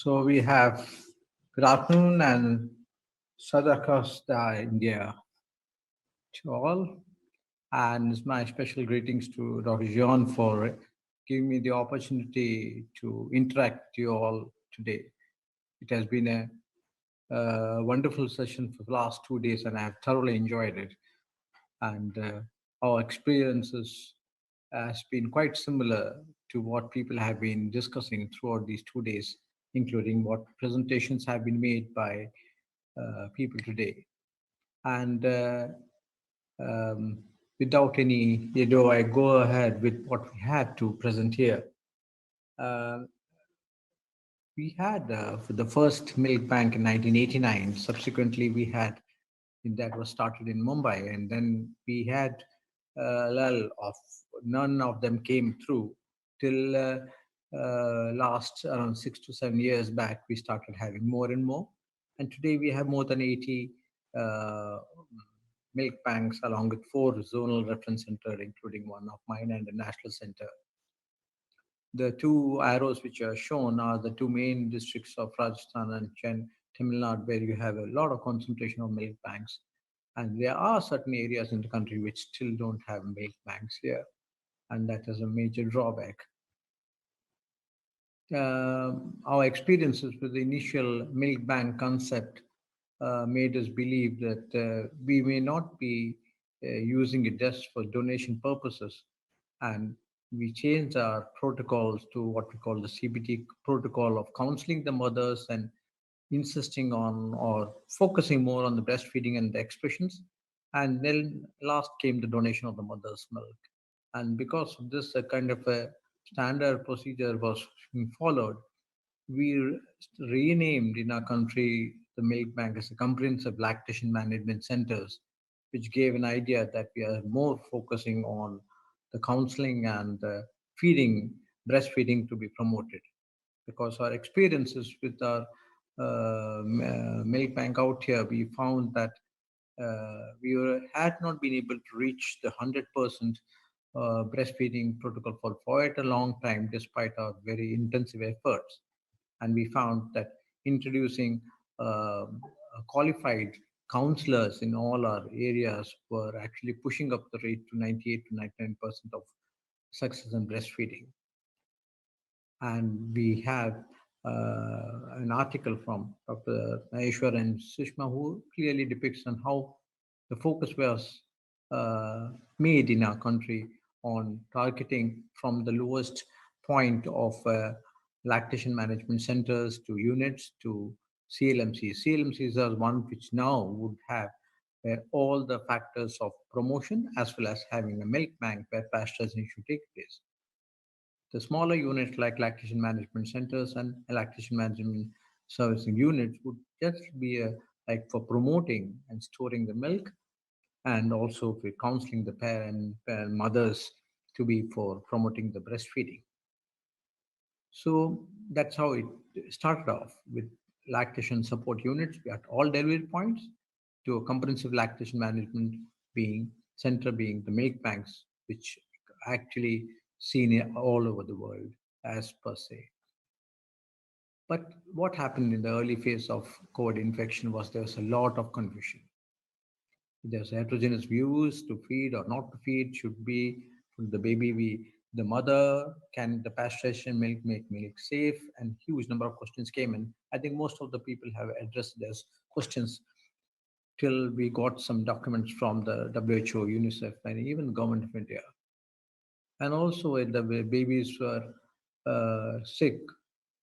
So we have good afternoon and Sadakasta India to all. And it's my special greetings to Dr. John for giving me the opportunity to interact with you all today. It has been a wonderful session for the last 2 days, and I have thoroughly enjoyed it. And our experiences has been quite similar to what people have been discussing throughout these 2 days, including what presentations have been made by people today. And um, without any ado, I go ahead with what we had to present here. Uh, we had for the first milk bank in 1989. Subsequently, we had that was started in Mumbai, and then we had a lull of none of them came through till last around 6 to 7 years back. We started having more and more, and today we have more than 80 uh, milk banks, along with four zonal reference center, including one of mine and a national center. The two arrows which are shown are the two main districts of Rajasthan and Tamil Nadu, where you have a lot of concentration of milk banks. And there are certain areas in the country which still don't have milk banks here, and that is a major drawback. Our experiences with the initial milk bank concept made us believe that we may not be using it just for donation purposes, and we changed our protocols to what we call the CBT protocol of counseling the mothers and insisting on or focusing more on the breastfeeding and the expressions. And then last came the donation of the mother's milk. And because of this, a kind of a standard procedure was being followed. We renamed in our country the milk bank as a comprehensive lactation management centers, which gave an idea that we are more focusing on the counseling and the feeding, breastfeeding to be promoted. Because our experiences with our milk bank out here, we found that had not been able to reach the 100% breastfeeding protocol for quite a long time, despite our very intensive efforts. And we found that introducing qualified counselors in all our areas were actually pushing up the rate to 98 to 99% of success in breastfeeding. And we have an article from Dr. Maheshwar and Sushma who clearly depicts on how the focus was made in our country on targeting from the lowest point of lactation management centers to units to CLMCs. CLMCs are one which now would have all the factors of promotion as well as having a milk bank where pasteurization should take place. The smaller units like lactation management centers and lactation management servicing units would just be like for promoting and storing the milk, and also for counseling the parent mothers to be for promoting the breastfeeding. So that's how it started off with lactation support units at all delivery points to a comprehensive lactation management being center being the milk banks, which actually seen all over the world as per se. But what happened in the early phase of COVID infection was there was a lot of confusion. There's heterogeneous views to feed or not to feed, should be the baby be the mother, can the pasteurization milk make milk safe, and huge number of questions came in. I think most of the people have addressed those questions till we got some documents from the WHO, UNICEF, and even the government of India. And also when the babies were sick,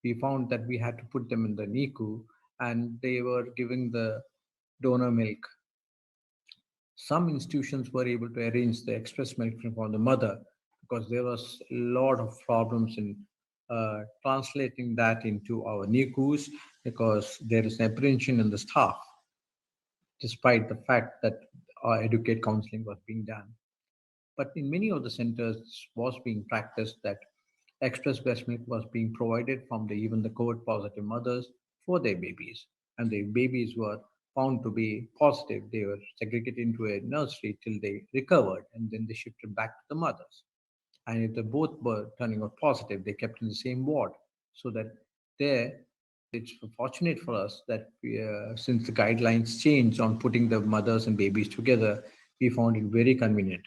we found that we had to put them in the NICU, and they were giving the donor milk. Some institutions were able to arrange the express milk for the mother because there was a lot of problems in translating that into our NICUs because there is apprehension in the staff, despite the fact that our educate counseling was being done. But in many of the centers was being practiced that express breast milk was being provided from even the COVID positive mothers for their babies. And the babies were found to be positive. They were segregated into a nursery till they recovered, and then they shifted back to the mothers. And if they both were turning out positive, they kept in the same ward so that there It's fortunate for us that since the guidelines changed on putting the mothers and babies together, we found it very convenient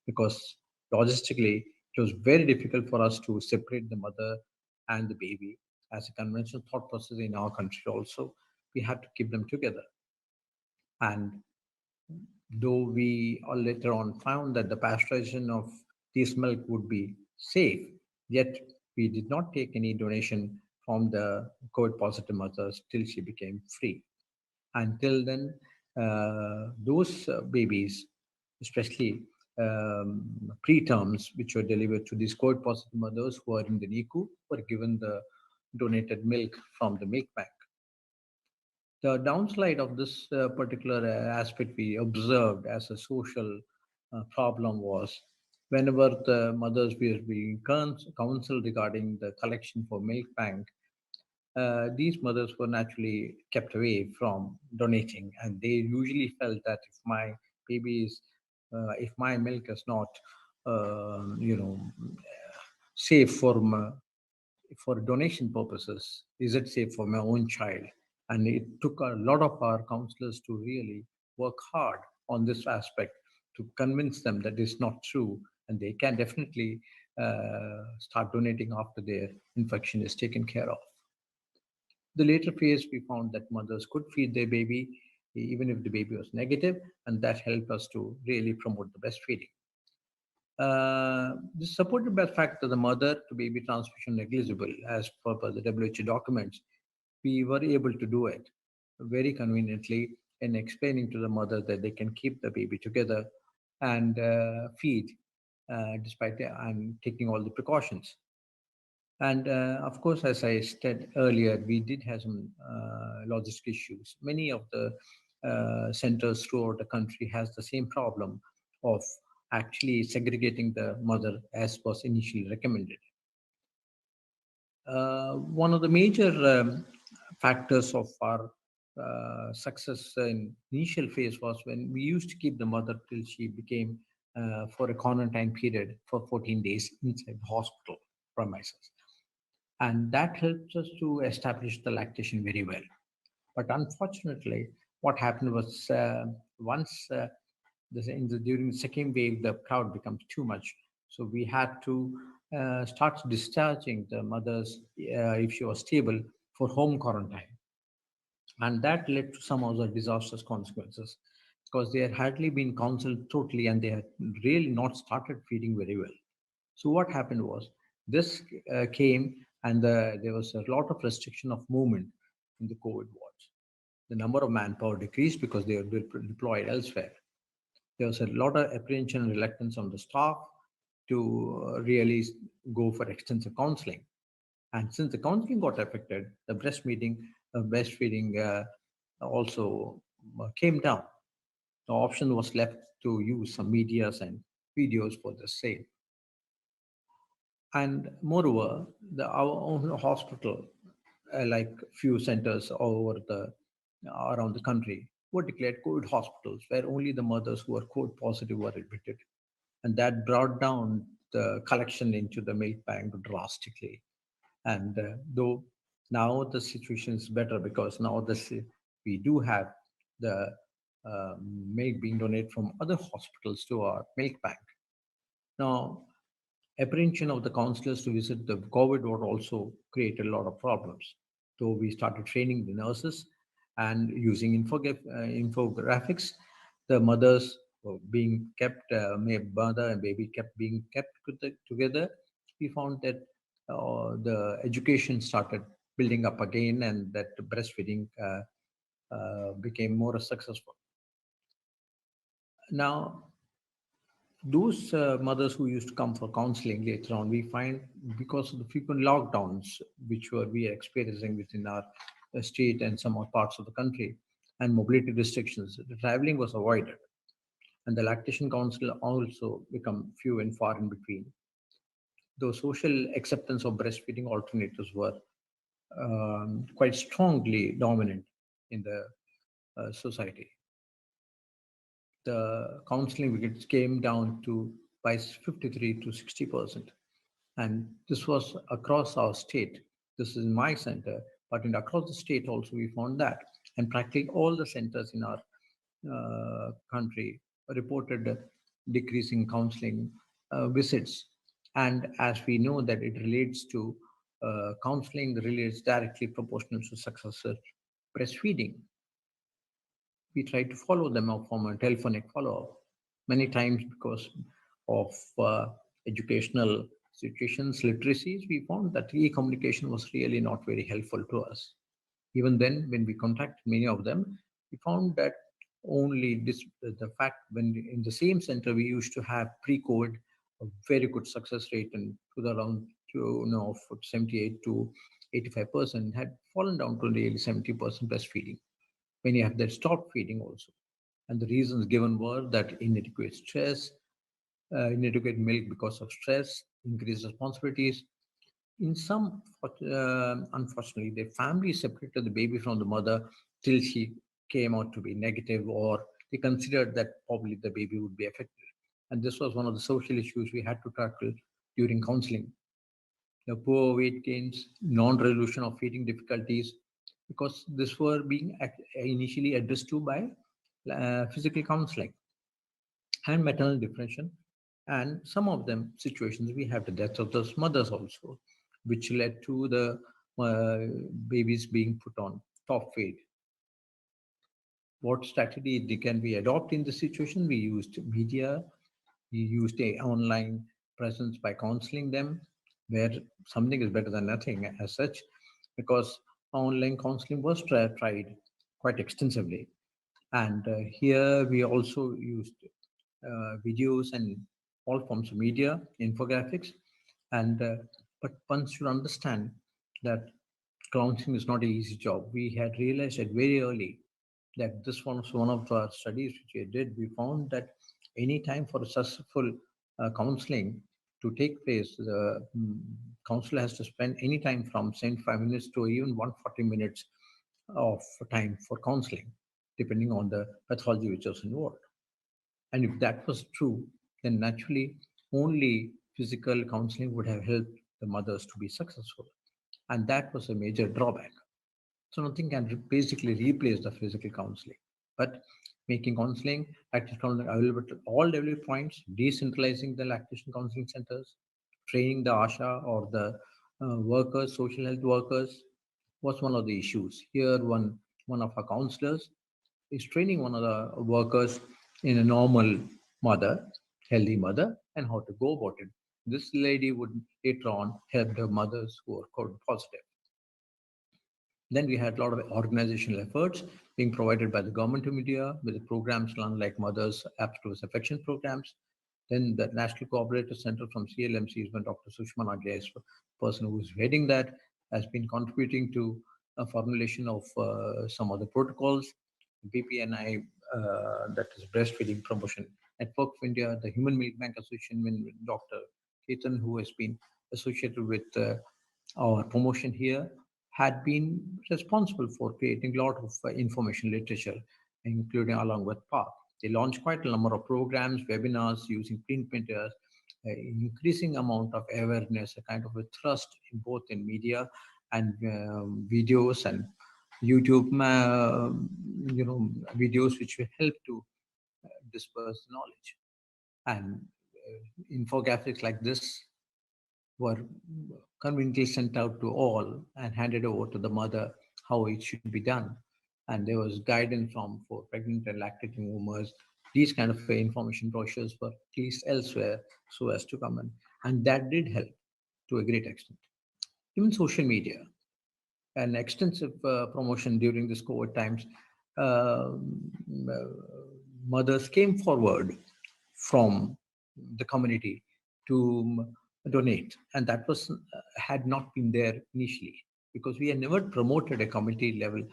because logistically it was very difficult for us to separate the mother and the baby. As a conventional thought process in our country, also, we had to keep them together. And though we all later on found that the pasteurization of this milk would be safe, yet we did not take any donation from the COVID positive mothers till she became free. Until then, those babies, especially preterms, which were delivered to these COVID positive mothers who are in the NICU, were given the donated milk from the milk bank. The downside of this particular aspect we observed as a social problem was whenever the mothers were being counseled regarding the collection for milk bank, these mothers were naturally kept away from donating, and they usually felt that if my milk is not, safe for donation purposes, is it safe for my own child? And it took a lot of our counselors to really work hard on this aspect to convince them that it's not true, and they can definitely start donating after their infection is taken care of. The later phase, we found that mothers could feed their baby even if the baby was negative, and that helped us to really promote the breastfeeding. This is supported by the fact that the mother to baby transmission negligible as per the WHO documents. We were able to do it very conveniently in explaining to the mother that they can keep the baby together and feed despite and taking all the precautions. And of course, as I said earlier, we did have some logistic issues. Many of the centers throughout the country has the same problem of actually segregating the mother as was initially recommended. One of the major factors of our success in initial phase was when we used to keep the mother till she became for a quarantine period for 14 days inside the hospital premises, and that helps us to establish the lactation very well. But unfortunately, what happened was once during the second wave, the crowd becomes too much. So we had to start discharging the mothers if she was stable for home quarantine. And that led to some other disastrous consequences because they had hardly been counseled totally and they had really not started feeding very well. So what happened was this came and there was a lot of restriction of movement in the COVID wards. The number of manpower decreased because they were deployed elsewhere. There was a lot of apprehension and reluctance on the staff to really go for extensive counseling. And since the counseling got affected, the breastfeeding also came down. The option was left to use some medias and videos for the same. And moreover, our own hospital, like few centers all over around the country, were declared COVID hospitals, where only the mothers who were COVID positive were admitted, and that brought down the collection into the milk bank drastically. And though now the situation is better because now we do have the milk being donated from other hospitals to our milk bank. Now, apprehension of the counselors to visit the COVID ward also created a lot of problems. So we started training the nurses and using infographics. The mothers were being kept, mother and baby kept being kept together. We found that the education started building up again and that breastfeeding became more successful. Now, those mothers who used to come for counseling later on, we find because of the frequent lockdowns which we are experiencing within our state and some other parts of the country, and mobility restrictions, the traveling was avoided, and the lactation council also become few and far in between. Though social acceptance of breastfeeding alternatives were quite strongly dominant in the society, the counseling visits came down to by 53 to 60%. And this was across our state. This is my center. but across the state also we found that. And practically all the centers in our country reported decreasing counseling visits. And as we know that it relates to counseling relates directly proportional to successful breastfeeding. We try to follow them up from a telephonic follow-up. Many times because of educational situations, literacies, we found that e-communication was really not very helpful to us. Even then, when we contacted many of them, we found that only this, the fact when in the same center we used to have pre-COVID a very good success rate and to the around 78 to 85% had fallen down to nearly 70% breastfeeding. Many have that stopped feeding also. And the reasons given were that inadequate stress, inadequate milk because of stress, increased responsibilities. In some, unfortunately, the family separated the baby from the mother till she came out to be negative, or they considered that probably the baby would be affected. And this was one of the social issues we had to tackle during counseling. The poor weight gains, non-resolution of feeding difficulties, because this were being initially addressed to by physical counseling and maternal depression. And some of them situations we have the death of those mothers also, which led to the babies being put on top feed. What strategy can we adopt in this situation? We used media, we used a online presence by counseling them, where something is better than nothing as such, because online counseling was tried quite extensively. And here we also used videos and all forms of media, infographics. And but one should understand that counseling is not an easy job. We had realized it very early that this was one of the studies which we did. We found that any time for a successful counseling to take place, the counselor has to spend any time from 75 minutes to even 140 minutes of time for counseling, depending on the pathology which was involved. And if that was true, then naturally only physical counseling would have helped the mothers to be successful. And that was a major drawback. So nothing can basically replace the physical counseling. But making counseling, active counseling available to all delivery points, decentralizing the lactation counseling centers, training the ASHA or the workers, social health workers, was one of the issues. Here, one of our counselors is training one of the workers in a normal mother, healthy mother, and how to go about it. This lady would later on help the mothers who are COVID positive. Then we had a lot of organizational efforts being provided by the government of India with the programs like Mothers After Affection programs. Then the National Cooperative Center from CLMC, when Dr. Sushma Nagia is the person who is heading that, has been contributing to a formulation of some of the protocols. BPNI, that is Breastfeeding Promotion Network of India, the Human Milk Bank Association, with Dr. Ketan, who has been associated with our promotion here, had been responsible for creating a lot of information literature, including along with PARC. They launched quite a number of programs, webinars using print printers, increasing amount of awareness, a kind of a thrust in both in media and videos and YouTube, videos which will help to disperse knowledge. And infographics like this were conveniently sent out to all and handed over to the mother how it should be done. And there was guidance from for pregnant and lactating women. These kind of information brochures were placed elsewhere so as to come in. And that did help to a great extent. Even social media, an extensive promotion during this COVID times, uh, mothers came forward from the community to donate, and that was had not been there initially because we had never promoted a community level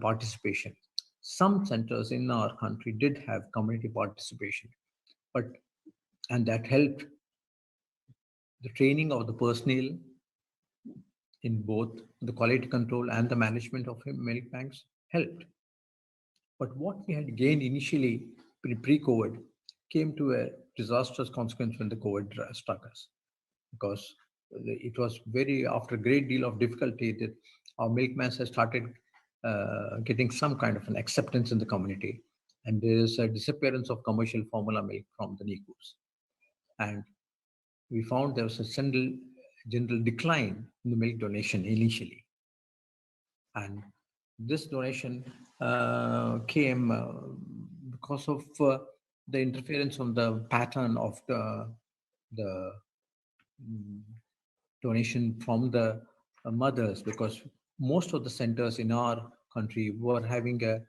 participation. Some centers in our country did have community participation, but and that helped the training of the personnel in both the quality control and the management of milk banks helped. But what we had gained initially pre-COVID came to a disastrous consequence when the COVID struck us, because it was very, after a great deal of difficulty, that our milkmans have started getting some kind of an acceptance in the community. And there is a disappearance of commercial formula milk from the NICUs. And we found there was a general decline in the milk donation initially. And this donation came because of the interference on the pattern of the mm, donation from the mothers, because most of the centers in our country were having a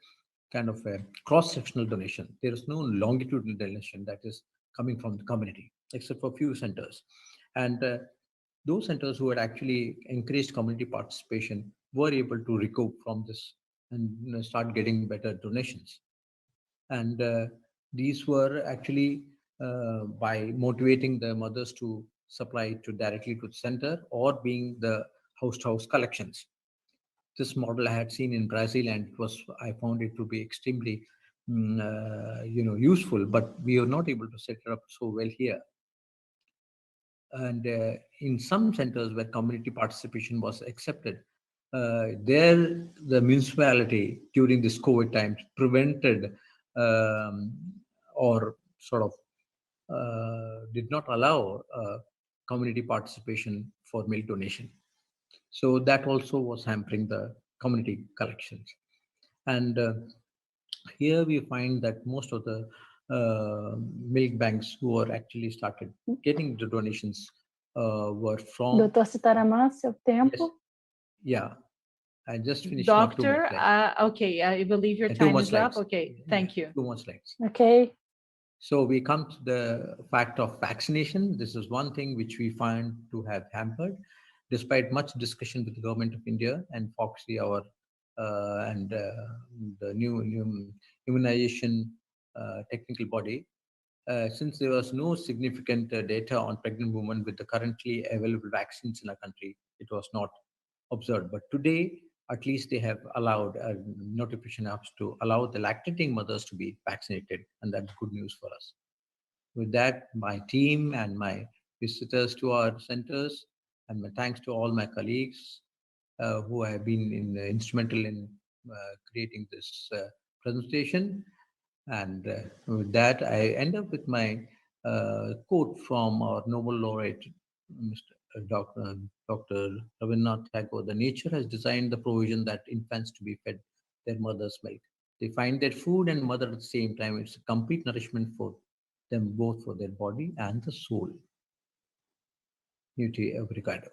kind of a cross-sectional donation. There is no longitudinal donation that is coming from the community, except for few centers. And those centers who had actually encouraged community participation were able to recoup from this and start getting better donations. And these were actually by motivating the mothers to supply to directly to the center, or being the house-to-house collections. This model I had seen in Brazil, and I found it to be extremely useful, but we are not able to set it up so well here. And in some centers where community participation was accepted, there the municipality during this COVID times prevented um, or sort of did not allow community participation for milk donation. So that also was hampering the community collections. And here we find that most of the milk banks who are actually started getting the donations were from. Doutor Citarama, seu tempo. Yes. Yeah, I just finished. Not too Doctor, much left. okay, I believe your Too time much is up. slides. Okay, Yeah, thank you. Too much slides. Okay. So we come to the fact of vaccination. This is one thing which we find to have hampered, despite much discussion with the government of India and FOXI, our and the new immunization technical body. Since there was no significant data on pregnant women with the currently available vaccines in our country, it was not observed. But today, at least they have allowed notification apps to allow the lactating mothers to be vaccinated, and that's good news for us. With that, my team and my visitors to our centers, and my thanks to all my colleagues who have been instrumental in creating this presentation. And with that, I end up with my quote from our Nobel laureate, Dr. Rabindranath Tagore. The nature has designed the provision that infants to be fed their mother's milk. They find their food and mother at the same time. It's a complete nourishment for them, both for their body and the soul. Muti Obrigado.